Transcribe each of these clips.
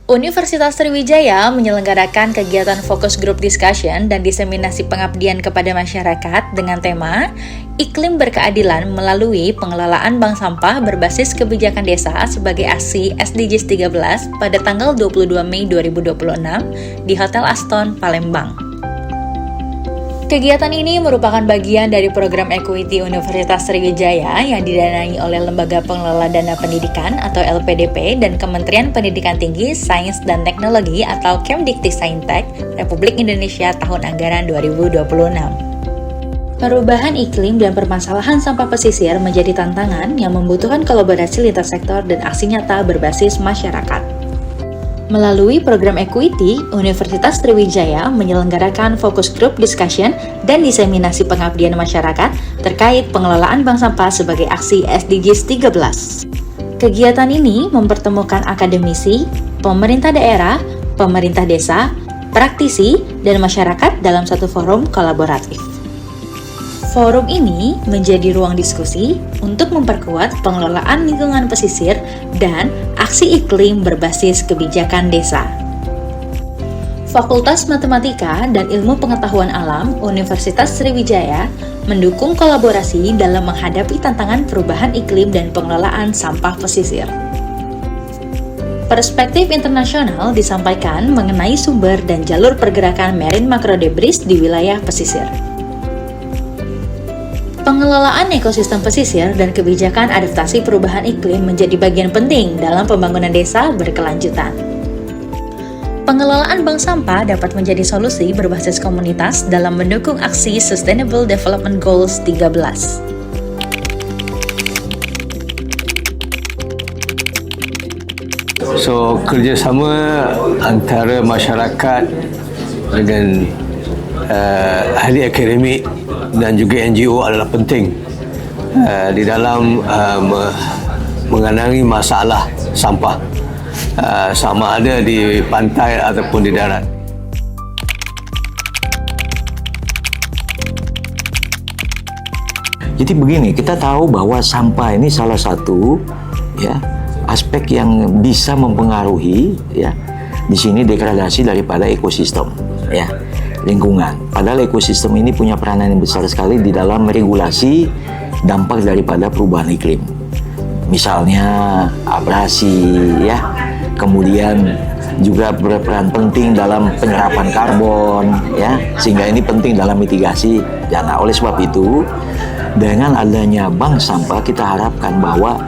Universitas Sriwijaya menyelenggarakan kegiatan fokus group discussion dan diseminasi pengabdian kepada masyarakat dengan tema Iklim Berkeadilan melalui pengelolaan bank sampah berbasis kebijakan desa sebagai aksi SDGs 13 pada tanggal 22 Mei 2026 di Hotel Aston, Palembang. Kegiatan ini merupakan bagian dari program Equity Universitas Sriwijaya yang didanai oleh Lembaga Pengelola Dana Pendidikan atau LPDP dan Kementerian Pendidikan Tinggi, Sains dan Teknologi atau Kemdikti-Saintek Republik Indonesia tahun anggaran 2026. Perubahan iklim dan permasalahan sampah pesisir menjadi tantangan yang membutuhkan kolaborasi lintas sektor dan aksi nyata berbasis masyarakat. Melalui program Equity, Universitas Sriwijaya menyelenggarakan fokus group discussion dan diseminasi pengabdian masyarakat terkait pengelolaan bank sampah sebagai aksi SDGs 13. Kegiatan ini mempertemukan akademisi, pemerintah daerah, pemerintah desa, praktisi, dan masyarakat dalam satu forum kolaboratif. Forum ini menjadi ruang diskusi untuk memperkuat pengelolaan lingkungan pesisir dan aksi iklim berbasis kebijakan desa. Fakultas Matematika dan Ilmu Pengetahuan Alam Universitas Sriwijaya mendukung kolaborasi dalam menghadapi tantangan perubahan iklim dan pengelolaan sampah pesisir. Perspektif internasional disampaikan mengenai sumber dan jalur pergerakan marine macrodebris di wilayah pesisir. Pengelolaan ekosistem pesisir dan kebijakan adaptasi perubahan iklim menjadi bagian penting dalam pembangunan desa berkelanjutan. Pengelolaan bank sampah dapat menjadi solusi berbasis komunitas dalam mendukung aksi Sustainable Development Goals 13. So, kerjasama antara masyarakat dengan ahli akademik dan juga NGO adalah penting di dalam mengenangi masalah sampah, sama ada di pantai ataupun di darat. Jadi begini, kita tahu bahwa sampah ini salah satu aspek yang bisa mempengaruhi di sini degradasi daripada ekosistem lingkungan. Padahal ekosistem ini punya peranan yang besar sekali di dalam meregulasi dampak daripada perubahan iklim. Misalnya abrasi, kemudian juga berperan penting dalam penyerapan karbon, sehingga ini penting dalam mitigasi bencana. Oleh sebab itu, dengan adanya bank sampah, kita harapkan bahwa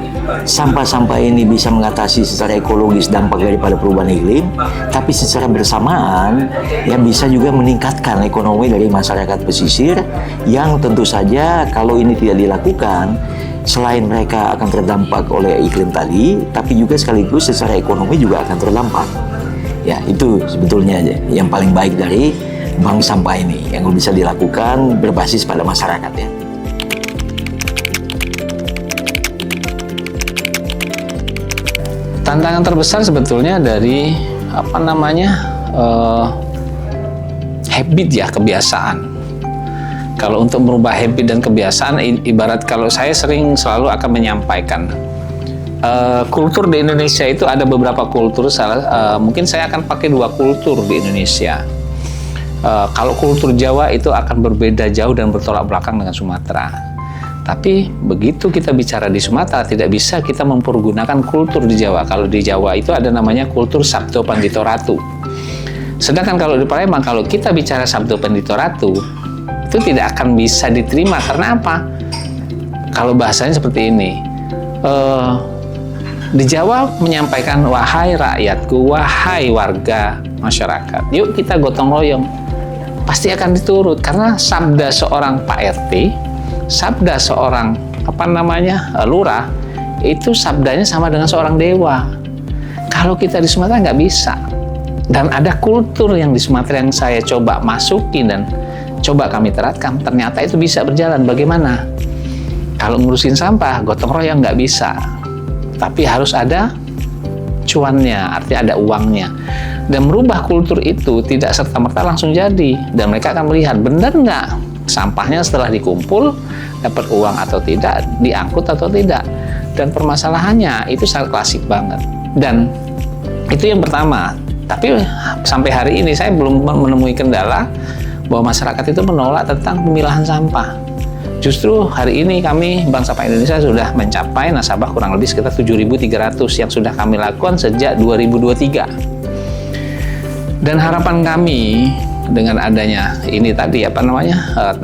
sampah-sampah ini bisa mengatasi secara ekologis dampak daripada perubahan iklim, tapi secara bersamaan bisa juga meningkatkan ekonomi dari masyarakat pesisir yang tentu saja kalau ini tidak dilakukan, selain mereka akan terdampak oleh iklim tadi, tapi juga sekaligus secara ekonomi juga akan terdampak. Ya, itu sebetulnya yang paling baik dari bank sampah ini yang bisa dilakukan berbasis pada masyarakat ya. Tantangan terbesar sebetulnya dari habit kebiasaan. Kalau untuk merubah habit dan kebiasaan, ibarat kalau saya selalu akan menyampaikan kultur di Indonesia itu ada beberapa kultur. Mungkin saya akan pakai 2 kultur di Indonesia. Kalau kultur Jawa itu akan berbeda jauh dan bertolak belakang dengan Sumatera. Tapi begitu kita bicara di Sumatera, tidak bisa kita mempergunakan kultur di Jawa. Kalau di Jawa itu ada namanya kultur Sabdo Pandito Ratu. Sedangkan kalau di Palembang, kalau kita bicara Sabdo Pandito Ratu, itu tidak akan bisa diterima. Karena apa? Kalau bahasanya seperti ini. Di Jawa menyampaikan, wahai rakyatku, wahai warga masyarakat, yuk kita gotong royong. Pasti akan diturut, karena sabda seorang Pak RT, sabda seorang lurah itu sabdanya sama dengan seorang dewa. Kalau kita di Sumatera nggak bisa. Dan ada kultur yang di Sumatera yang saya coba masukin dan coba kami terapkan, ternyata itu bisa berjalan. Bagaimana? Kalau ngurusin sampah, gotong royong nggak bisa, tapi harus ada cuannya, artinya ada uangnya. Dan merubah kultur itu tidak serta-merta langsung jadi, dan mereka akan melihat benar nggak sampahnya setelah dikumpul dapat uang atau tidak, diangkut atau tidak. Dan permasalahannya itu sangat klasik banget. Dan Itu yang pertama. Tapi sampai hari ini saya belum menemui kendala bahwa masyarakat itu menolak tentang pemilahan sampah. Justru hari ini kami Bank Sampah Indonesia sudah mencapai nasabah kurang lebih sekitar 7.300 yang sudah kami lakukan sejak 2023. Dan harapan kami dengan adanya ini tadi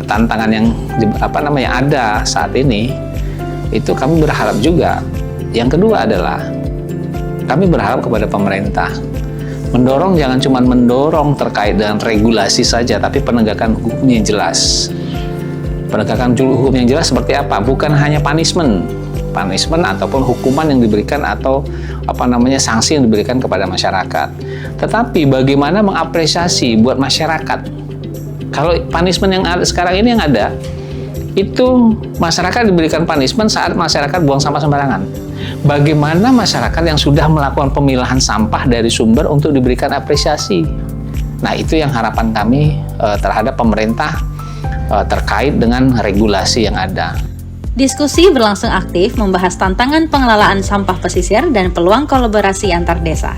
tantangan yang ada saat ini, itu kami berharap juga. Yang kedua adalah kami berharap kepada pemerintah mendorong, jangan cuma mendorong terkait dengan regulasi saja, tapi penegakan hukum yang jelas. Penegakan hukum yang jelas seperti apa? Bukan hanya punishment ataupun hukuman yang diberikan atau sanksi yang diberikan kepada masyarakat. Tetapi bagaimana mengapresiasi buat masyarakat. Kalau punishment yang sekarang ini yang ada, itu masyarakat diberikan punishment saat masyarakat buang sampah sembarangan. Bagaimana masyarakat yang sudah melakukan pemilahan sampah dari sumber untuk diberikan apresiasi. Nah, itu yang harapan kami terhadap pemerintah terkait dengan regulasi yang ada. Diskusi berlangsung aktif membahas tantangan pengelolaan sampah pesisir dan peluang kolaborasi antar desa.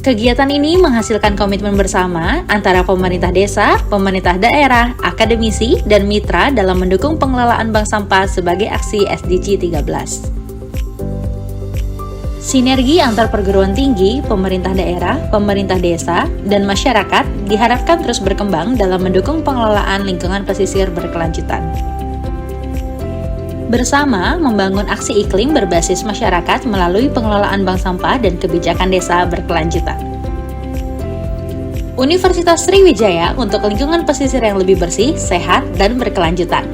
Kegiatan ini menghasilkan komitmen bersama antara pemerintah desa, pemerintah daerah, akademisi, dan mitra dalam mendukung pengelolaan bank sampah sebagai aksi SDG 13. Sinergi antar perguruan tinggi, pemerintah daerah, pemerintah desa, dan masyarakat diharapkan terus berkembang dalam mendukung pengelolaan lingkungan pesisir berkelanjutan. Bersama membangun aksi iklim berbasis masyarakat melalui pengelolaan bank sampah dan kebijakan desa berkelanjutan. Universitas Sriwijaya untuk lingkungan pesisir yang lebih bersih, sehat, dan berkelanjutan.